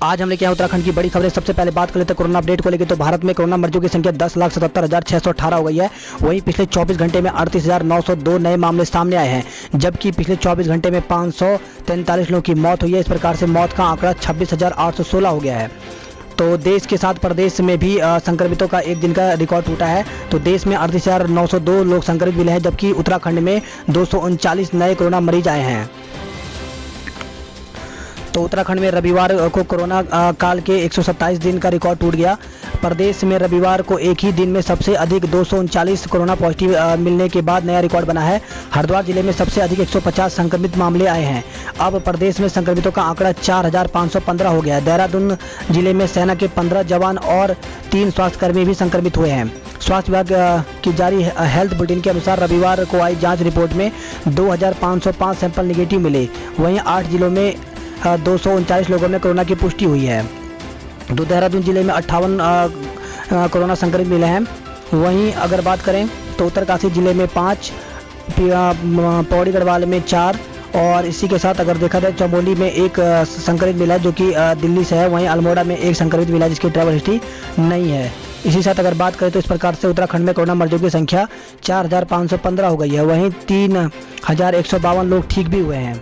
आज हम लेके आए उत्तराखंड की बड़ी खबरें। सबसे पहले बात कर लेते हैं कोरोना अपडेट को लेकर। तो भारत में कोरोना मरीजों की संख्या 10,77,618 हो गई है। वहीं पिछले 24 घंटे में 38,902 नए मामले सामने आए हैं, जबकि पिछले 24 घंटे में 543 लोगों की मौत हुई है। इस प्रकार से मौत का आंकड़ा 26,816 हो गया है। तो देश के साथ प्रदेश में भी संक्रमितों का एक दिन का रिकॉर्ड टूटा है। तो देश में 38,902 लोग संक्रमित मिले हैं, जबकि उत्तराखंड में 239 नए कोरोना मरीज आए हैं। तो उत्तराखंड में रविवार को कोरोना काल के 127 दिन का रिकॉर्ड टूट गया। प्रदेश में रविवार को एक ही दिन में सबसे अधिक 239 कोरोना पॉजिटिव मिलने के बाद नया रिकॉर्ड बना है। हरिद्वार जिले में सबसे अधिक 150 संक्रमित मामले आए हैं। अब प्रदेश में संक्रमितों का आंकड़ा 4,515 हो गया है। देहरादून जिले में सेना के 15 जवान और 3 स्वास्थ्यकर्मी भी संक्रमित हुए हैं। स्वास्थ्य विभाग की जारी हेल्थ बुलेटिन के अनुसार रविवार को आई जांच रिपोर्ट में 2,505 सैंपल निगेटिव मिले। वहीं 8 जिलों में 239 लोगों में कोरोना की पुष्टि हुई है। तो देहरादून जिले में 58 कोरोना संक्रमित मिले हैं। वहीं अगर बात करें तो उत्तरकाशी जिले में 5, पौड़ी गढ़वाल में 4 और इसी के साथ अगर देखा जाए चमोली में 1 संक्रमित मिला है, जो कि दिल्ली से है। वहीं अल्मोड़ा में 1 संक्रमित मिला है, जिसकी ट्रैवल हिस्ट्री नहीं है। इसी साथ अगर बात करें तो इस प्रकार से उत्तराखंड में कोरोना मरीजों की संख्या 4,515 हो गई है। वहीं 3,152 लोग ठीक भी हुए हैं।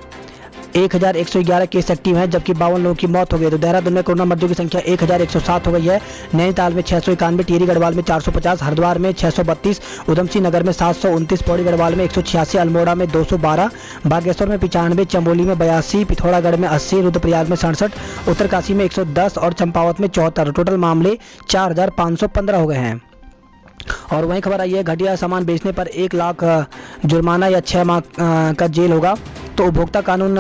1,111 केस एक्टिव हैं, जबकि 52 लोगों की मौत हो गई। तो देहरादून में कोरोना मरीजों की संख्या 1,107 हो गई है। नैनीताल में 691, टिहरी गढ़वाल में 450, हरिद्वार में 632, उधमसिंह नगर में 729, पौड़ी गढ़वाल में 186, अल्मोड़ा में 212, बागेश्वर में 95, चमोली में 82, पिथौरागढ़ में 80, रुद्रप्रयाग में 67, उत्तरकाशी में 110 और चंपावत में 74। टोटल मामले 4,515 हो गए हैं। और वहीं खबर आई है, घटिया सामान बेचने पर 1 लाख जुर्माना या 6 माह का जेल होगा। तो उपभोक्ता कानून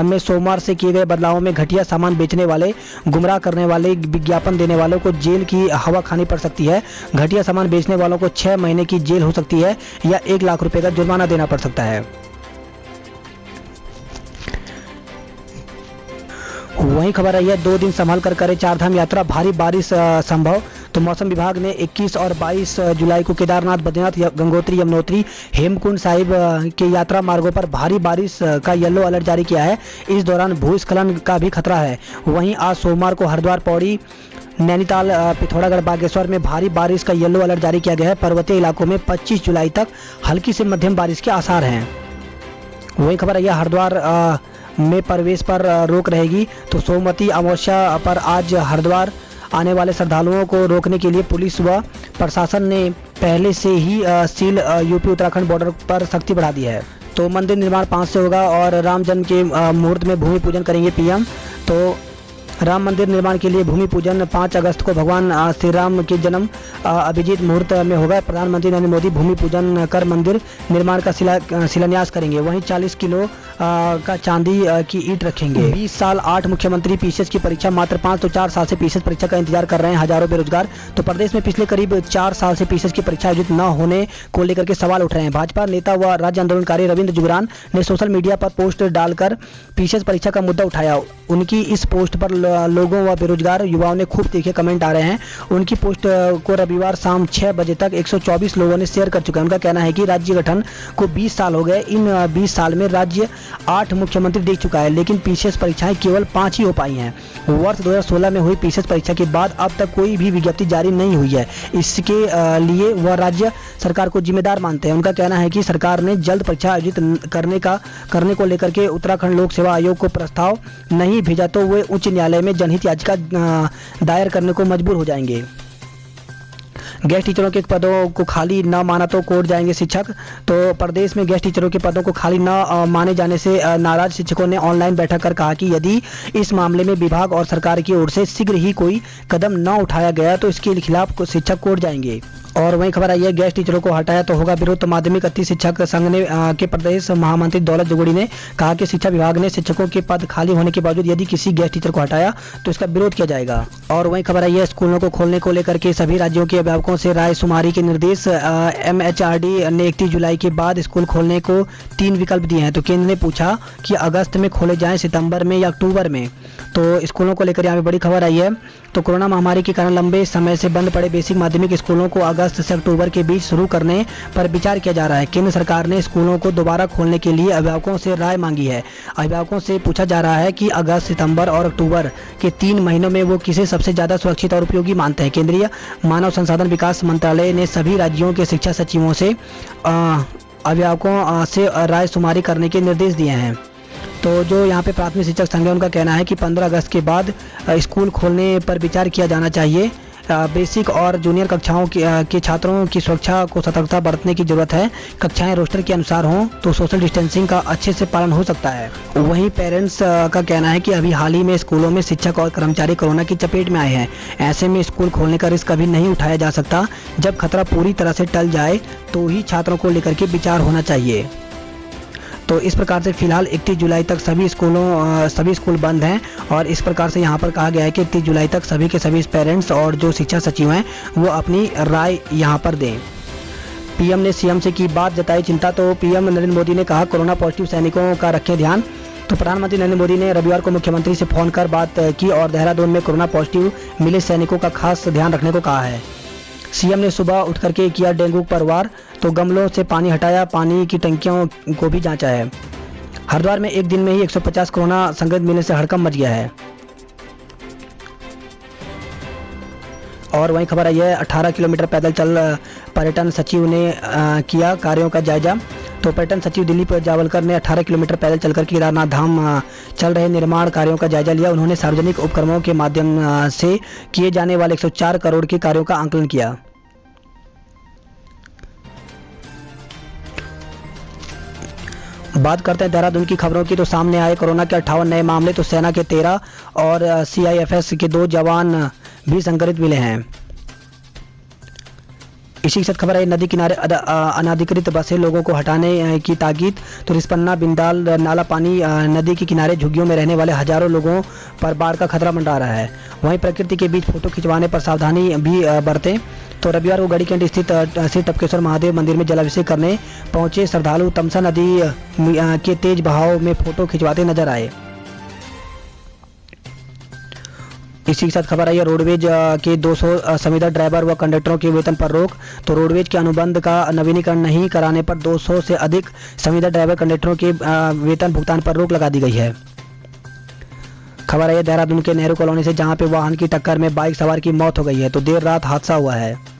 में सोमवार से किए गए बदलावों में घटिया सामान बेचने वाले, गुमराह करने वाले, विज्ञापन देने वालों को जेल की हवा खानी पड़ सकती है। घटिया सामान बेचने वालों को 6 महीने की जेल हो सकती है या 1 लाख रुपए का जुर्माना देना पड़ सकता है। वहीं खबर आई है, 2 दिन संभल कर करे 4 धाम यात्रा, भारी बारिश संभव। तो मौसम विभाग ने 21 और 22 जुलाई को केदारनाथ, बद्रीनाथ, गंगोत्री, यमुनोत्री, हेमकुंड साहिब के यात्रा मार्गों पर भारी बारिश का येलो अलर्ट जारी किया है। इस दौरान भूस्खलन का भी खतरा है। वहीं आज सोमवार को हरिद्वार, पौड़ी, नैनीताल, पिथौरागढ़, बागेश्वर में भारी बारिश का येलो अलर्ट जारी किया गया है। पर्वतीय इलाकों में 25 जुलाई तक हल्की से मध्यम बारिश के आसार हैं। वही खबर है, हरिद्वार में प्रवेश पर रोक रहेगी। तो सोमवती अमावस्या पर आज हरिद्वार आने वाले श्रद्धालुओं को रोकने के लिए पुलिस व प्रशासन ने पहले से ही सील यूपी उत्तराखंड बॉर्डर पर सख्ती बढ़ा दी है। तो मंदिर निर्माण 5 से होगा और राम जन्म के मुहूर्त में भूमि पूजन करेंगे पीएम। तो राम मंदिर निर्माण के लिए भूमि पूजन 5 अगस्त को भगवान श्री राम के जन्म अभिजीत मुहूर्त में होगा। प्रधानमंत्री नरेंद्र मोदी भूमि पूजन कर मंदिर निर्माण का शिलान्यास करेंगे। वहीं 40 किलो का चांदी की ईंट रखेंगे। 20 साल 8 मुख्यमंत्री पीसीएस की परीक्षा मात्र 5। तो 4 साल से पीसीएस परीक्षा का इंतजार कर रहे हैं हजारों बेरोजगार। तो प्रदेश में पिछले करीब 4 साल से पीसीएस की परीक्षा आयोजित न होने को लेकर के सवाल उठ रहे हैं। भाजपा नेता व राज्य आंदोलनकारी रविंद्र जुगरान ने सोशल मीडिया पर पोस्ट डालकर पीसीएस परीक्षा का मुद्दा उठाया। उनकी इस पोस्ट पर लोगों व बेरोजगार युवाओं ने खूब तीखे कमेंट आ रहे हैं। उनकी पोस्ट को रविवार शाम 6 बजे तक 124 लोगों ने शेयर कर चुके हैं। उनका कहना है कि राज्य गठन को 20 साल हो गए। इन 20 साल में राज्य 8 मुख्यमंत्री देख चुका है, लेकिन पीसीएस परीक्षाएं केवल 5 ही हो पाई हैं। वर्ष 2016 में हुई पीसीएस परीक्षा के बाद अब तक कोई भी विज्ञप्ति जारी नहीं हुई है। इसके लिए वह राज्य सरकार को जिम्मेदार मानते हैं। उनका कहना है कि सरकार ने जल्द परीक्षा आयोजित करने को लेकर के उत्तराखंड लोक सेवा आयोग को प्रस्ताव नहीं भेजा तो वे उच्च न्यायालय में जनहित याचिका दायर करने को मजबूर हो जाएंगे। गेस्ट टीचरों के पदों को खाली न माना तो कोर्ट जाएंगे शिक्षक। तो प्रदेश में गेस्ट टीचरों के पदों को खाली न माने जाने से नाराज शिक्षकों ने ऑनलाइन बैठक कर कहा कि यदि इस मामले में विभाग और सरकार की ओर से शीघ्र ही कोई कदम न उठाया गया तो इसके खिलाफ शिक्षक कोर्ट जाएंगे। और वहीं खबर आई है, गेस्ट टीचरों को हटाया तो होगा विरोध। तो माध्यमिक अति शिक्षक संघ ने के प्रदेश महामंत्री दौलत जोगड़ी ने कहा कि शिक्षा विभाग ने शिक्षकों के पद खाली होने के बावजूद यदि किसी गेस्ट टीचर को हटाया तो इसका विरोध किया जाएगा। और वहीं खबर आई है, स्कूलों को खोलने को लेकर के सभी राज्यों के अभिभावकों से राय शुमारी के निर्देश। एमएचआरडी ने 31 जुलाई के बाद स्कूल खोलने को 3 विकल्प दिए हैं। तो केंद्र ने पूछा कि अगस्त में खोले जाएं, सितंबर में या अक्टूबर में। तो स्कूलों को लेकर यहाँ पे बड़ी खबर आई है। तो कोरोना महामारी के कारण लंबे समय से बंद पड़े बेसिक माध्यमिक स्कूलों को अगस्त अगस्त से अक्टूबर के बीच शुरू करने पर विचार किया जा रहा है। केंद्र सरकार ने स्कूलों को दोबारा खोलने के लिए अभिभावकों से राय मांगी है। अभिभावकों से पूछा जा रहा है कि अगस्त, सितंबर और अक्टूबर के 3 महीनों में वो किसे सबसे ज़्यादा सुरक्षित और उपयोगी मानते हैं। केंद्रीय मानव संसाधन विकास मंत्रालय ने सभी राज्यों के शिक्षा सचिवों से अभिभावकों से राय शुमारी करने के निर्देश दिए हैं। तो जो यहाँ पे प्राथमिक शिक्षक संघ है उनका कहना है कि 15 अगस्त के बाद स्कूल खोलने पर विचार किया जाना चाहिए। बेसिक और जूनियर कक्षाओं के छात्रों की सुरक्षा को सतर्कता बरतने की जरूरत है। कक्षाएं रोस्टर के अनुसार हों तो सोशल डिस्टेंसिंग का अच्छे से पालन हो सकता है। वहीं पेरेंट्स का कहना है कि अभी हाल ही में स्कूलों में शिक्षक और कर्मचारी कोरोना की चपेट में आए हैं। ऐसे में स्कूल खोलने का रिस्क अभी नहीं उठाया जा सकता। जब खतरा पूरी तरह से टल जाए तो ही छात्रों को लेकर के विचार होना चाहिए। तो इस प्रकार से फिलहाल 31 जुलाई तक सभी स्कूल बंद हैं और इस प्रकार से यहाँ पर कहा गया है कि 31 जुलाई तक सभी के सभी पेरेंट्स और जो शिक्षा सचिव हैं वो अपनी राय यहाँ पर दें। पीएम ने सीएम से की बात, जताई चिंता। तो पीएम नरेंद्र मोदी ने कहा कोरोना पॉजिटिव सैनिकों का रखें ध्यान। तो प्रधानमंत्री नरेंद्र मोदी ने रविवार को मुख्यमंत्री से फोन कर बात की और देहरादून में कोरोना पॉजिटिव मिले सैनिकों का खास ध्यान रखने को कहा है। सीएम ने सुबह उठ करके किया डेंगू पर वार। तो गमलों से पानी हटाया, पानी की टंकियों को भी जांचा है। हरिद्वार में एक दिन में ही 150 कोरोना संक्रमित मिलने से हड़कंप मच गया है। और वहीं खबर आई है 18 किलोमीटर पैदल चल पर्यटन सचिव ने किया कार्यों का जायजा। तो पर्यटन सचिव दिलीप जावलकर ने 18 किलोमीटर पैदल चलकर केदारनाथ धाम चल रहे निर्माण कार्यों का जायजा लिया। उन्होंने सार्वजनिक उपक्रमों के माध्यम से किए जाने वाले 104 करोड़ के कार्यों का आंकलन किया। बात करते हैं देहरादून की खबरों की। तो सामने आए कोरोना के 58 नए मामले। तो सेना के 13 और सीआईएफएस के 2 जवान भी संक्रमित मिले हैं। इसी के साथ खबर है नदी किनारे अनाधिकृत बसे लोगों को हटाने की ताकीद। तो रिस्पन्ना, बिंदाल, नाला पानी नदी के किनारे झुग्गियों में रहने वाले हजारों लोगों पर बाढ़ का खतरा मंडरा रहा है। वहीं प्रकृति के बीच फोटो खिंचवाने पर सावधानी भी बरतें। तो रविवार को गढ़ीकंड स्थित श्री टपकेश्वर महादेव मंदिर में जलाभिषेक करने पहुंचे श्रद्धालु तमसा नदी के तेज बहाव में फोटो खिंचवाते नजर आए। इसी के साथ खबर आई है रोडवेज के 200 संविदा ड्राइवर व कंडक्टरों के वेतन पर रोक। तो रोडवेज के अनुबंध का नवीनीकरण नहीं कराने पर 200 से अधिक संविदा ड्राइवर कंडक्टरों के वेतन भुगतान पर रोक लगा दी गई है। खबर आई है देहरादून के नेहरू कॉलोनी से, जहां पे वाहन की टक्कर में बाइक सवार की मौत हो गई है। तो देर रात हादसा हुआ है।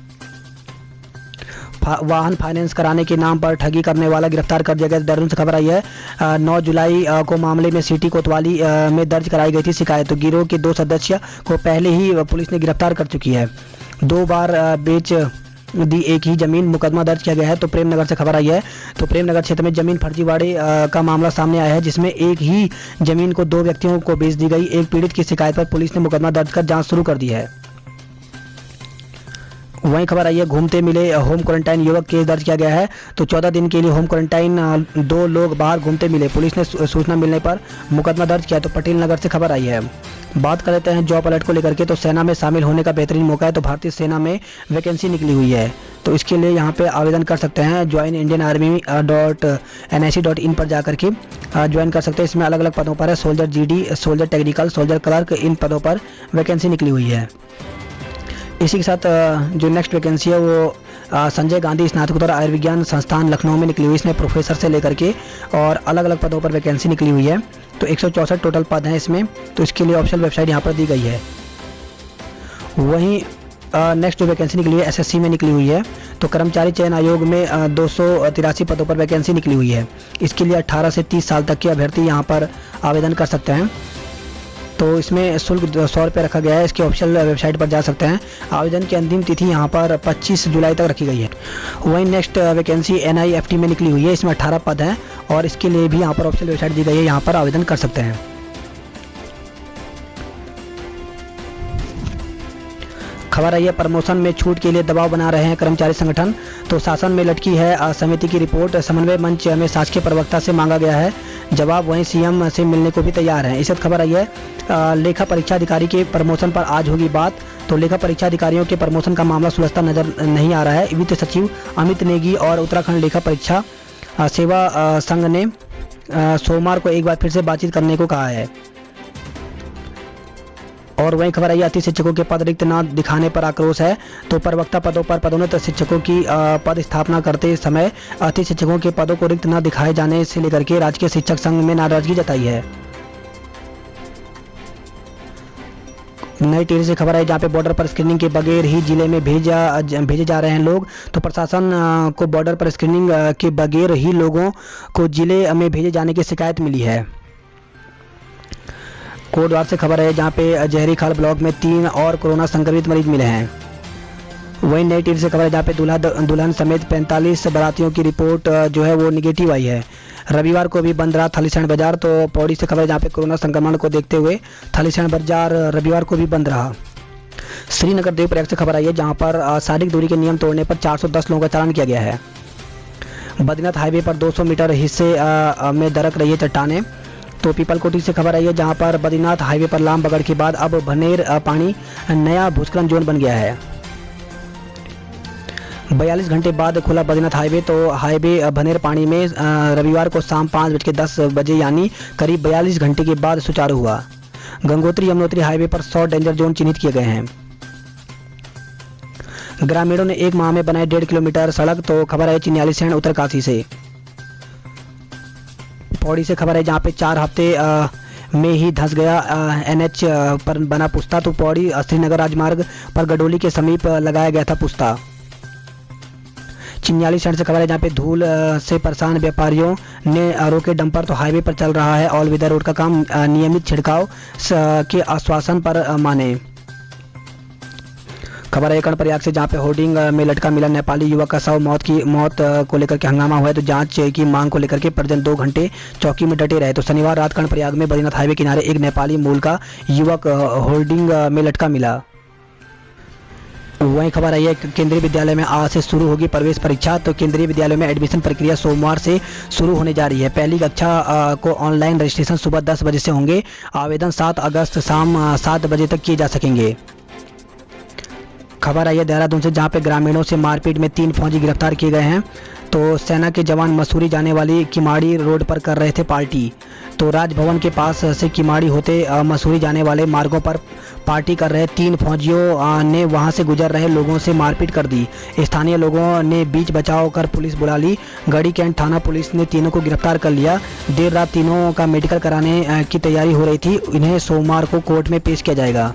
वाहन फाइनेंस कराने के नाम पर ठगी करने वाला गिरफ्तार कर दिया गया। देहरादून से खबर आई है 9 जुलाई को मामले में सिटी कोतवाली में दर्ज कराई गई थी शिकायत। तो गिरोह के 2 सदस्य को पहले ही पुलिस ने गिरफ्तार कर चुकी है। 2 बार बेच दी एक ही जमीन, मुकदमा दर्ज किया गया है। तो प्रेमनगर से खबर आई है। तो प्रेमनगर क्षेत्र में जमीन फर्जीवाड़े का मामला सामने आया है, जिसमें एक ही जमीन को 2 व्यक्तियों को बेच दी गई। एक पीड़ित की शिकायत पर पुलिस ने मुकदमा दर्ज कर जाँच शुरू कर दी है। वहीं खबर आई है घूमते मिले होम क्वारंटाइन युवक केस दर्ज किया गया है। तो 14 दिन के लिए होम क्वारंटाइन 2 लोग बाहर घूमते मिले। पुलिस ने सूचना मिलने पर मुकदमा दर्ज किया। तो पटेल नगर से खबर आई है। बात कर लेते हैं जॉब अलर्ट को लेकर के। तो सेना में शामिल होने का बेहतरीन मौका है। तो भारतीय सेना में वैकेंसी निकली हुई है। तो इसके लिए यहाँ पे आवेदन कर सकते हैं। joinindianarmy.nic.in पर जाकर के ज्वाइन कर सकते हैं। इसमें अलग अलग पदों पर है, soldier GD, soldier technical, soldier clerk, इन पदों पर वैकेंसी निकली हुई है। इसी के साथ जो नेक्स्ट वैकेंसी है वो संजय गांधी स्नातकोत्तर आयुर्विज्ञान संस्थान लखनऊ में निकली हुई। इसमें प्रोफेसर से लेकर के और अलग अलग पदों पर वैकेंसी निकली हुई है। तो 164 टोटल पद हैं इसमें। तो इसके लिए ऑफिशियल वेबसाइट यहाँ पर दी गई है। वहीं नेक्स्ट जो वैकेंसी निकली है एसएससी में निकली हुई है। तो कर्मचारी चयन आयोग में 283 पदों पर वैकेंसी निकली हुई है। इसके लिए 18 से 30 साल तक के अभ्यर्थी यहाँ पर आवेदन कर सकते हैं। तो इसमें शुल्क 100 रुपये रखा गया है। इसके ऑफिशियल वेबसाइट पर जा सकते हैं। आवेदन की अंतिम तिथि यहाँ पर 25 जुलाई तक रखी गई है। वहीं नेक्स्ट वैकेंसी NIFT में निकली हुई है। इसमें 18 पद हैं और इसके लिए भी यहाँ पर ऑफिशियल वेबसाइट दी गई है। यहाँ पर आवेदन कर सकते हैं। खबर आई है प्रमोशन में छूट के लिए दबाव बना रहे हैं कर्मचारी संगठन। तो शासन में लटकी है समिति की रिपोर्ट। समन्वय मंच में शासकीय प्रवक्ता से मांगा गया है जवाब। वहीं सीएम से मिलने को भी तैयार हैं। इस खबर आई है लेखा परीक्षा अधिकारी के प्रमोशन पर आज होगी बात। तो लेखा परीक्षा अधिकारियों के प्रमोशन का मामला सुलझता नजर नहीं आ रहा है। वित्त सचिव अमित नेगी और उत्तराखंड लेखा परीक्षा सेवा संघ ने सोमवार को एक बार फिर से बातचीत करने को कहा है। और वहीं खबर आई अति शिक्षकों के पद रिक्त न दिखाने पर आक्रोश है। तो प्रवक्ता पदों पर पदोन्नत शिक्षकों की पद स्थापना करते समय अति शिक्षकों के पदों को रिक्त न दिखाए जाने से लेकर के राजकीय शिक्षक संघ में नाराजगी जताई है। नई टिहरी से खबर है जहाँ पे बॉर्डर पर स्क्रीनिंग के बगैर ही जिले में भेजे जा रहे हैं लोग। तो प्रशासन को बॉर्डर पर स्क्रीनिंग के बगैर ही लोगों को जिले में भेजे जाने की शिकायत मिली है। कोटद्वार से खबर है जहाँ पे जहरी खाल ब्लॉक में 3 और कोरोना संक्रमित मरीज मिले हैं। वहीं नई टिहरी से खबर है जहाँ पे दुल्हन समेत 45 बारातियों की रिपोर्ट जो है वो निगेटिव आई है। रविवार को भी बंद रहा थालीसैंण बाजार। तो पौड़ी से खबर है जहाँ पे कोरोना संक्रमण को देखते हुए थालीसैंण बाजार रविवार को भी बंद रहा। श्रीनगर देवप्रयाग से खबर आई है जहाँ पर शारीरिक दूरी के नियम तोड़ने पर 410 लोगों का चालान किया गया है। बद्रीनाथ हाईवे पर 200 मीटर हिस्से में दरक रही है चट्टानें। तो पीपलकोटी से खबर आई है जहाँ पर बद्रीनाथ हाईवे पर लाम बगड़ के बाद अब भनेर पानी नया भूस्खलन जोन बन गया है। 42 घंटे बाद खुला बद्रीनाथ हाईवे। तो हाईवे भनेर पानी में रविवार को शाम 5:10 यानी करीब 42 घंटे के बाद सुचारू हुआ। गंगोत्री यमुनोत्री हाईवे पर 100 डेंजर जोन चिन्हित किए गए हैं। ग्रामीणों ने 1 माह में बनाए 1.5 किलोमीटर सड़क। तो खबर है चिन्यालीसैंण उत्तरकाशी से। पौड़ी से खबर है जहाँ पे 4 हफ्ते में ही धंस गया NH पर बना पुस्ता। तो पौड़ी श्रीनगर राजमार्ग पर गडोली के समीप लगाया गया था पुस्ता। चिन्यालीसैंण से खबर है जहाँ पे धूल से परेशान व्यापारियों ने रोके डंपर। तो हाईवे पर चल रहा है ऑल वेदर रोड का काम। नियमित छिड़काव के आश्वासन पर माने। खबर है कर्णप्रयाग से जहाँ पे होर्डिंग में लटका मिला नेपाली युवक का शव। मौत को लेकर के हंगामा हुआ है। तो जांच की मांग को लेकर के परिजन 2 घंटे चौकी में डटे रहे। तो शनिवार रात कर्णप्रयाग में बद्रीनाथ हाईवे किनारे एक नेपाली मूल का युवक होर्डिंग में लटका मिला। वहीं खबर आई है केंद्रीय विद्यालय में आज से शुरू होगी प्रवेश परीक्षा। तो केंद्रीय विद्यालय में एडमिशन प्रक्रिया सोमवार से शुरू होने जा रही है। पहली कक्षा को ऑनलाइन रजिस्ट्रेशन सुबह 10 बजे से होंगे। आवेदन 7 अगस्त शाम 7 बजे तक किए जा सकेंगे। खबर आई है देहरादून से जहां पे ग्रामीणों से मारपीट में 3 फौजी गिरफ्तार किए गए हैं। तो सेना के जवान मसूरी जाने वाली किमाड़ी रोड पर कर रहे थे पार्टी। तो राजभवन के पास से किमाड़ी होते मसूरी जाने वाले मार्गों पर पार्टी कर रहे 3 फौजियों ने वहां से गुजर रहे लोगों से मारपीट कर दी। स्थानीय लोगों ने बीच बचाव कर पुलिस बुला ली। गढ़ी कैंट थाना पुलिस ने तीनों को गिरफ्तार कर लिया। देर रात तीनों का मेडिकल कराने की तैयारी हो रही थी। इन्हें सोमवार को कोर्ट में पेश किया जाएगा।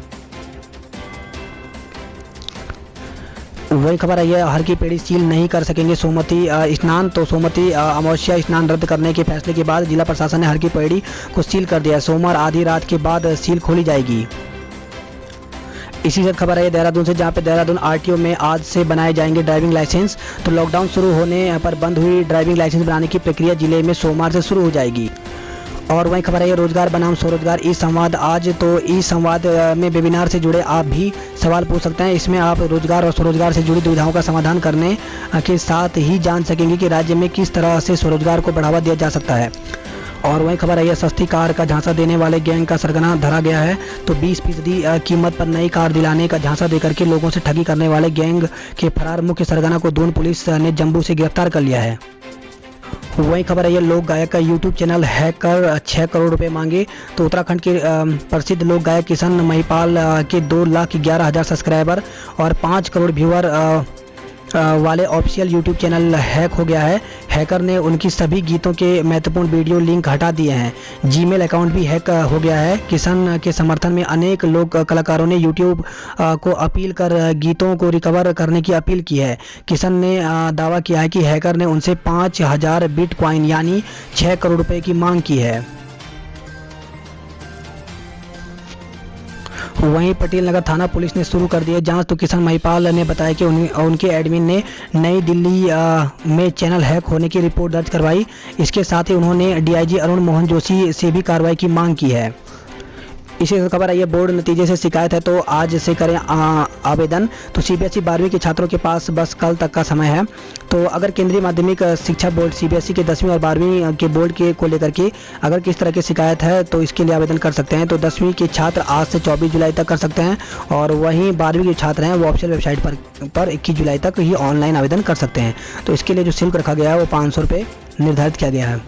वही खबर आई है हर की पेड़ी सील नहीं कर सकेंगे सोमवती स्नान। तो सोमवती अमावस्या स्नान रद्द करने के फैसले के बाद जिला प्रशासन ने हर की पेड़ी को सील कर दिया। सोमवार आधी रात के बाद सील खोली जाएगी। इसी से खबर है देहरादून से जहां पे देहरादून RTO में आज से बनाए जाएंगे ड्राइविंग लाइसेंस। तो लॉकडाउन शुरू होने पर बंद हुई ड्राइविंग लाइसेंस बनाने की प्रक्रिया जिले में सोमवार से शुरू हो जाएगी। और वहीं खबर है रोजगार बनाम स्वरोजगार ई संवाद आज। तो ई संवाद में वेबिनार से जुड़े आप भी सवाल पूछ सकते हैं। इसमें आप रोजगार और स्वरोजगार से जुड़ी दुविधाओं का समाधान करने के साथ ही जान सकेंगे कि राज्य में किस तरह से स्वरोजगार को बढ़ावा दिया जा सकता है। और वहीं खबर है सस्ती कार का झांसा देने वाले गैंग का सरगना धरा गया है। तो 20% कीमत पर नई कार दिलाने का झांसा देकर के लोगों से ठगी करने वाले गैंग के फरार मुख्य सरगना को दून पुलिस ने जम्मू से गिरफ्तार कर लिया है। वही खबर है लोक गायक का यूट्यूब चैनल हैक कर 6 करोड़ रुपए मांगे। तो उत्तराखंड के प्रसिद्ध लोक गायक किशन महिपाल के 2,11,000 सब्सक्राइबर और 5 करोड़ व्यूअर वाले ऑफिशियल यूट्यूब चैनल हैक हो गया है। हैकर ने उनकी सभी गीतों के महत्वपूर्ण वीडियो लिंक हटा दिए हैं। जीमेल अकाउंट भी हैक हो गया है। किशन के समर्थन में अनेक लोक कलाकारों ने यूट्यूब को अपील कर गीतों को रिकवर करने की अपील की है। किशन ने दावा किया है कि हैकर ने उनसे 5,000 बिटकॉइन यानी 6 करोड़ रुपए की मांग की है। वहीं पटेल नगर थाना पुलिस ने शुरू कर दिया जांच। तो किशन महिपाल ने बताया कि उनके एडमिन ने नई दिल्ली में चैनल हैक होने की रिपोर्ट दर्ज करवाई। इसके साथ ही उन्होंने DIG अरुण मोहन जोशी से भी कार्रवाई की मांग की है। इसी खबर आई है बोर्ड नतीजे से शिकायत है। तो आज से करें आवेदन। तो CBSE 12वीं के छात्रों के पास बस कल तक का समय है। तो अगर केंद्रीय माध्यमिक शिक्षा बोर्ड CBSE के 10वीं और 12वीं के बोर्ड के को लेकर के अगर किस तरह की शिकायत है तो इसके लिए आवेदन कर सकते हैं। तो 10वीं के छात्र आज से 24 जुलाई तक कर सकते हैं और वहीं 12वीं के छात्र हैं वो ऑफिशियल वेबसाइट पर 21 जुलाई तक ही ऑनलाइन आवेदन कर सकते हैं। तो इसके लिए जो शुल्क रखा गया है वो 500 रुपये निर्धारित किया गया है।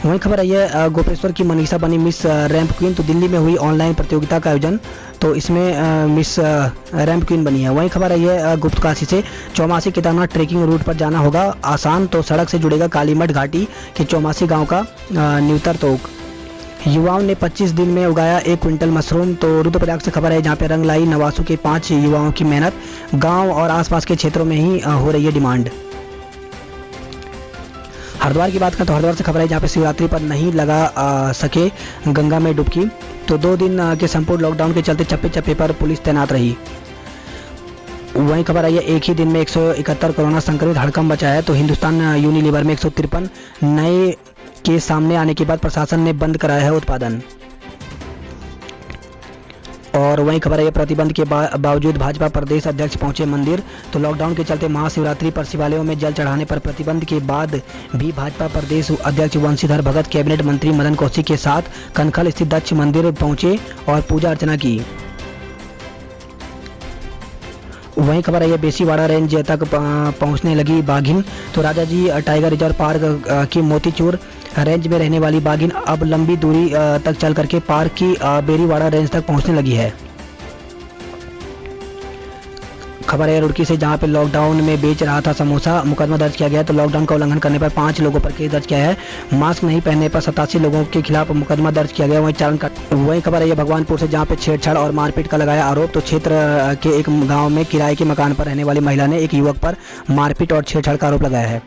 वहीं खबर आई है गोपेश्वर की मनीषा बनी मिस रैंप क्वीन। तो दिल्ली में हुई ऑनलाइन प्रतियोगिता का आयोजन, तो इसमें मिस रैंप क्वीन बनी है। वहीं खबर आई है गुप्तकाशी से चौमासी केदारनाथ ट्रेकिंग रूट पर जाना होगा आसान। तो सड़क से जुड़ेगा कालीमठ घाटी के चौमासी गांव का न्यूतर तोक। युवाओं ने 25 दिन में उगाया 1 क्विंटल मशरूम। तो रुद्रप्रयाग से खबर है जहां पे रंग लाई नवासों के 5 युवाओं की मेहनत। गांव और आसपास के क्षेत्रों में ही हो रही है डिमांड। हरिद्वार की बात करें तो हरिद्वार से खबर है जहाँ पे शिवरात्रि पर नहीं लगा सके गंगा में डुबकी। तो 2 दिन के संपूर्ण लॉकडाउन के चलते चप्पे चप्पे पर पुलिस तैनात रही। वहीं खबर आई है एक ही दिन में 171 कोरोना संक्रमित हड़कंप मचा है। तो हिंदुस्तान यूनिलीवर में 153 नए केस सामने आने के बाद प्रशासन ने बंद कराया है उत्पादन। और वहीं खबर है प्रतिबंध के बावजूद भाजपा प्रदेश अध्यक्ष पहुंचे मंदिर। तो लॉकडाउन के चलते महाशिवरात्रि पर शिवालयों में जल चढ़ाने पर प्रतिबंध के बाद भी भाजपा प्रदेश अध्यक्ष वंशीधर भगत कैबिनेट मंत्री मदन कौशिक के साथ कनखल स्थित दक्ष मंदिर पहुंचे और पूजा अर्चना की। वहीं खबर है बेसीवाड़ा रेंज तक पहुंचने लगी बाघिन। तो राजाजी टाइगर रिजर्व पार्क की मोतीचूर रेंज में रहने वाली बाघिन अब लंबी दूरी तक चल करके पार्क की बेरीवाड़ा रेंज तक पहुंचने लगी है। खबर है रुड़की से जहां पे लॉकडाउन में बेच रहा था समोसा, मुकदमा दर्ज किया गया। तो लॉकडाउन का उल्लंघन करने पर 5 लोगों पर केस दर्ज किया है। मास्क नहीं पहनने पर 87 लोगों के खिलाफ मुकदमा दर्ज किया गया। वहीं खबर है भगवानपुर से जहां पे छेड़छाड़ और मारपीट का लगाया आरोप। तो क्षेत्र के एक गाँव में किराए के मकान पर रहने वाली महिला ने एक युवक पर मारपीट और छेड़छाड़ का आरोप लगाया है।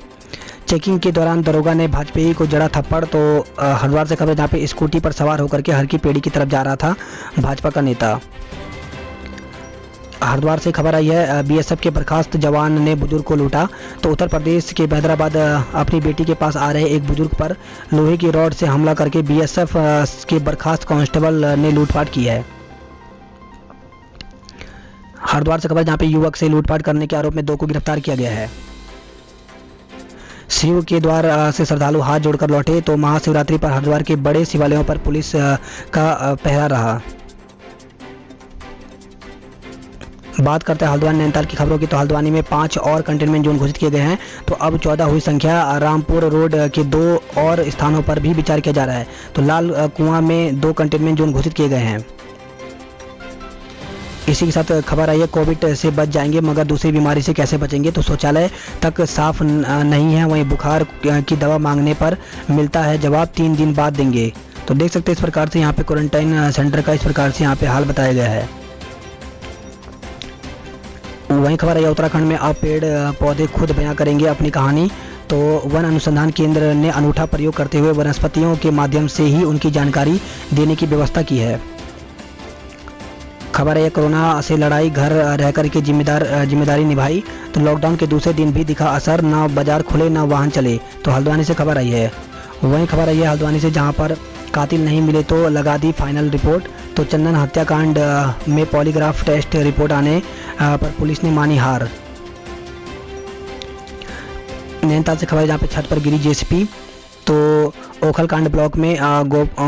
चेकिंग के दौरान दरोगा ने भाजपेयी को जड़ा थप्पड़। तो हरिद्वार से खबर जहाँ पे स्कूटी पर सवार होकर के हर की पेड़ी की तरफ जा रहा था भाजपा का नेता। हरिद्वार से खबर आई है बीएसएफ के बर्खास्त जवान ने बुजुर्ग को लूटा। तो उत्तर प्रदेश के हैदराबाद अपनी बेटी के पास आ रहे एक बुजुर्ग पर लोहे की रॉड से हमला करके बीएसएफ के बर्खास्त कांस्टेबल ने लूटपाट की है। हरिद्वार से खबर जहाँ पे युवक से लूटपाट करने के आरोप में 2 को गिरफ्तार किया गया है। शिव के द्वार से श्रद्धालु हाथ जोड़कर लौटे। तो महाशिवरात्रि पर हरिद्वार के बड़े शिवालयों पर पुलिस का पहरा रहा। बात करते हैं हल्द्वानी नैनीताल की खबरों की। तो हल्द्वानी में 5 और कंटेनमेंट जोन घोषित किए गए हैं। तो अब 14 हुई संख्या। रामपुर रोड के 2 और स्थानों पर भी विचार किया जा रहा है। तो लाल कुआं में 2 कंटेनमेंट जोन घोषित किए गए हैं। इसी के साथ खबर आई है कोविड से बच जाएंगे मगर दूसरी बीमारी से कैसे बचेंगे। तो शौचालय तक साफ नहीं है। वहीं बुखार की दवा मांगने पर मिलता है जवाब 3 दिन बाद देंगे। तो देख सकते हैं इस प्रकार से यहाँ पे क्वारंटाइन सेंटर का इस प्रकार से यहाँ पे हाल बताया गया है। वहीं खबर है उत्तराखंड में अब पेड़ पौधे खुद बयां करेंगे अपनी कहानी। तो वन अनुसंधान केंद्र ने अनूठा प्रयोग करते हुए वनस्पतियों के माध्यम से ही उनकी जानकारी देने की व्यवस्था की है। खबर है कोरोना से लड़ाई घर रहकर के जिम्मेदारी निभाई। तो लॉकडाउन के दूसरे दिन भी दिखा असर, ना बाजार खुले ना वाहन चले। तो हल्द्वानी से खबर आई है। वहीं खबर आई है हल्द्वानी से जहां पर कातिल नहीं मिले तो लगा दी फाइनल रिपोर्ट। तो चंदन हत्याकांड में पॉलीग्राफ टेस्ट रिपोर्ट आने पर पुलिस ने मानी हार। नैनीताल से खबर जहाँ पे छत पर गिरी जेसीबी। तो ओखलकांड ब्लॉक में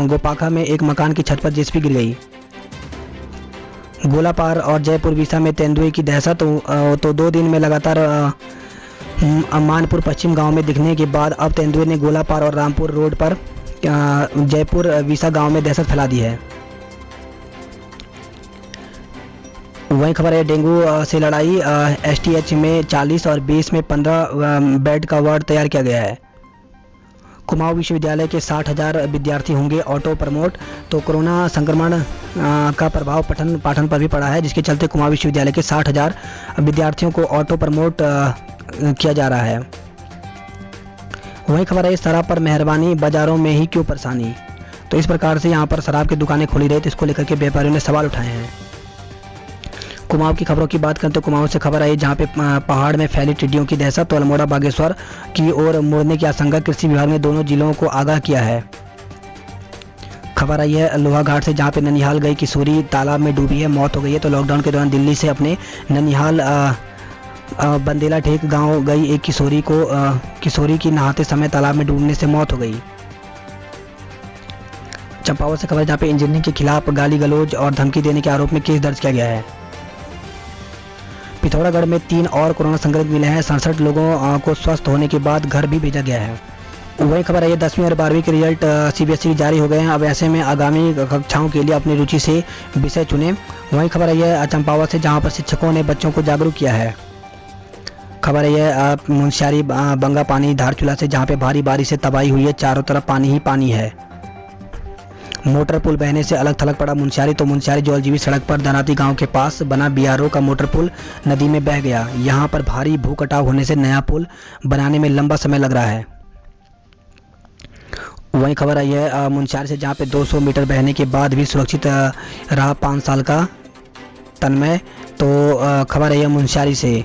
गोपाखा में एक मकान की छत पर जेसीबी गिर गई। गोलापार और जयपुर विसा में तेंदुए की दहशत। तो 2 दिन में लगातार मानपुर पश्चिम गांव में दिखने के बाद अब तेंदुए ने गोलापार और रामपुर रोड पर जयपुर विसा गांव में दहशत फैला दी है। वहीं खबर है डेंगू से लड़ाई। एसटीएच में 40 और 20 में 15 बेड का वार्ड तैयार किया गया है। कुमाऊं विश्वविद्यालय के 60,000 विद्यार्थी होंगे ऑटो प्रमोट। तो कोरोना संक्रमण का प्रभाव पठन पाठन पर भी पड़ा है, जिसके चलते कुमाऊं विश्वविद्यालय के 60,000 विद्यार्थियों को ऑटो प्रमोट किया जा रहा है। वहीं खबर है शराब पर मेहरबानी, बाजारों में ही क्यों परेशानी। तो इस प्रकार से यहाँ पर शराब की दुकानें खोली रही, तो इसको लेकर के व्यापारियों ने सवाल उठाए हैं। कुमाऊं की खबरों की बात करें तो कुमाऊं से खबर आई जहां पे पहाड़ में फैली टिड्डियों की दहशत। तो अल्मोड़ा बागेश्वर की ओर मुड़ने की आशंका, कृषि विभाग ने दोनों जिलों को आगाह किया है। खबर आई है लोहाघाट से जहां पे ननिहाल गई किशोरी तालाब में डूबी है, मौत हो गई है। तो लॉकडाउन के दौरान दिल्ली से अपने ननिहाल बंदेला ठेक गाँव गई एक किशोरी की नहाते समय तालाब में डूबने से मौत हो गई। चंपावत से खबर जहाँ पे इंजीनियरिंग के खिलाफ गाली गलौज और धमकी देने के आरोप में केस दर्ज किया गया है। पिथौरागढ़ में 3 और कोरोना संक्रमित मिले हैं। 67 लोगों को स्वस्थ होने के बाद घर भी भेजा गया है। वही खबर आई है 10वीं और 12वीं के रिजल्ट सीबीएसई जारी हो गए हैं। अब ऐसे में आगामी कक्षाओं के लिए अपनी रुचि से विषय चुनें। वही खबर आई है चंपावत से, जहां पर शिक्षकों ने बच्चों को जागरूक किया है। खबर आई है मुंशियारी बंगा पानी धारचूला से, जहां पे भारी बारिश से तबाही हुई है, चारों तरफ पानी ही पानी है। मोटर पुल बहने से अलग थलग पड़ा मुंशियारी, तो मुंशियारी जौलजीवी सड़क पर धनाती गांव के पास बना बीआरओ का मोटर पुल नदी में बह गया। यहां पर भारी भू कटाव होने से नया पुल बनाने में लंबा समय लग रहा है। वहीं खबर आई है मुंशियारी से, जहां पे 200 मीटर बहने के बाद भी सुरक्षित रहा 5 साल का तन्मय। तो खबर आई है मुंशियारी से।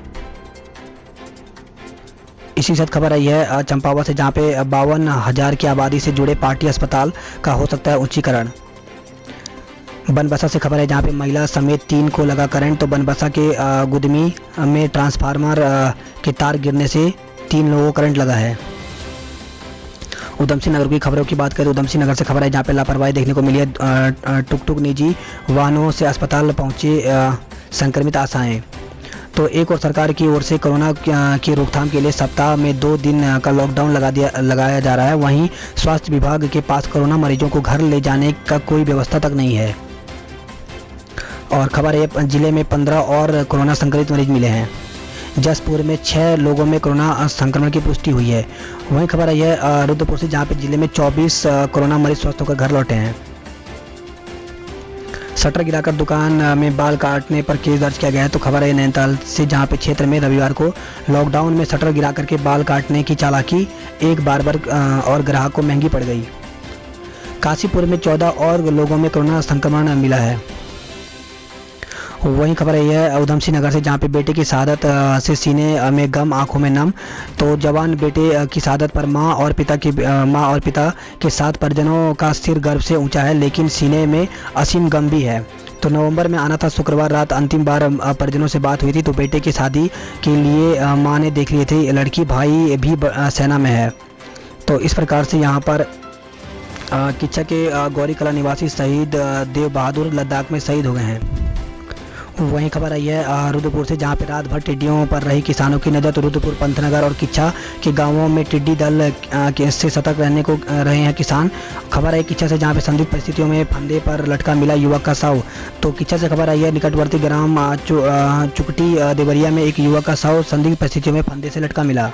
इसी साथ खबर आई है चंपावत से, जहां पे 52,000 की आबादी से जुड़े पार्टी अस्पताल का हो सकता है उच्चीकरण। बनबसा से खबर है, जहां पे महिला समेत 3 को लगा करंट। तो बनबसा के गुदमी में ट्रांसफार्मर के तार गिरने से 3 लोगों को करंट लगा है। उधमसिंह नगर की खबरों की बात करें तो उधमसिंह नगर से खबर है, जहां पे लापरवाही देखने को मिली है। टुक निजी वाहनों से अस्पताल पहुंचे संक्रमित आशाएं। तो एक और सरकार की ओर से कोरोना की रोकथाम के लिए सप्ताह में 2 दिन का लॉकडाउन लगाया जा रहा है। वहीं स्वास्थ्य विभाग के पास कोरोना मरीजों को घर ले जाने का कोई व्यवस्था तक नहीं है। और खबर है जिले में 15 और कोरोना संक्रमित मरीज मिले हैं। जसपुर में 6 लोगों में कोरोना संक्रमण की पुष्टि हुई है। वहीं खबर आई है रुद्रपुर से, जहां पे जिले में 24 कोरोना मरीज स्वस्थ होकर घर लौटे हैं। शटर गिराकर दुकान में बाल काटने पर केस दर्ज किया गया है। तो खबर है नैनीताल से, जहां पे क्षेत्र में रविवार को लॉकडाउन में शटर गिरा करके बाल काटने की चालाकी एक बार्बर और ग्राहक को महंगी पड़ गई। काशीपुर में 14 और लोगों में कोरोना संक्रमण मिला है। वहीं खबर आई है उधमसिंह नगर से, जहां पे बेटे की शहादत से सीने में गम, आंखों में नम। तो जवान बेटे की शहादत पर मां और पिता के साथ परिजनों का सिर गर्व से ऊंचा है, लेकिन सीने में असीम गम भी है। तो नवंबर में आना था, शुक्रवार रात अंतिम बार परिजनों से बात हुई थी। तो बेटे की शादी के लिए मां ने देख ली थी लड़की, भाई भी सेना में है। तो इस प्रकार से यहाँ पर किच्चा के गौरी कला निवासी शहीद देव बहादुर लद्दाख में शहीद हो गए हैं। वहीं खबर आई है रुद्रपुर से, जहां पे रात भर टिड्डियों पर रही किसानों की नजर। तो रुद्रपुर, पंतनगर और किच्छा के गांवों में टिड्डी दल से सतर्क रहने को रहे हैं किसान। खबर है किच्छा से, जहां पे संदिग्ध परिस्थितियों में फंदे पर लटका मिला युवक का शव। तो किच्छा से खबर आई है निकटवर्ती ग्राम चुकटी देवरिया में एक युवक का शव संदिग्ध परिस्थितियों में फंदे से लटका मिला।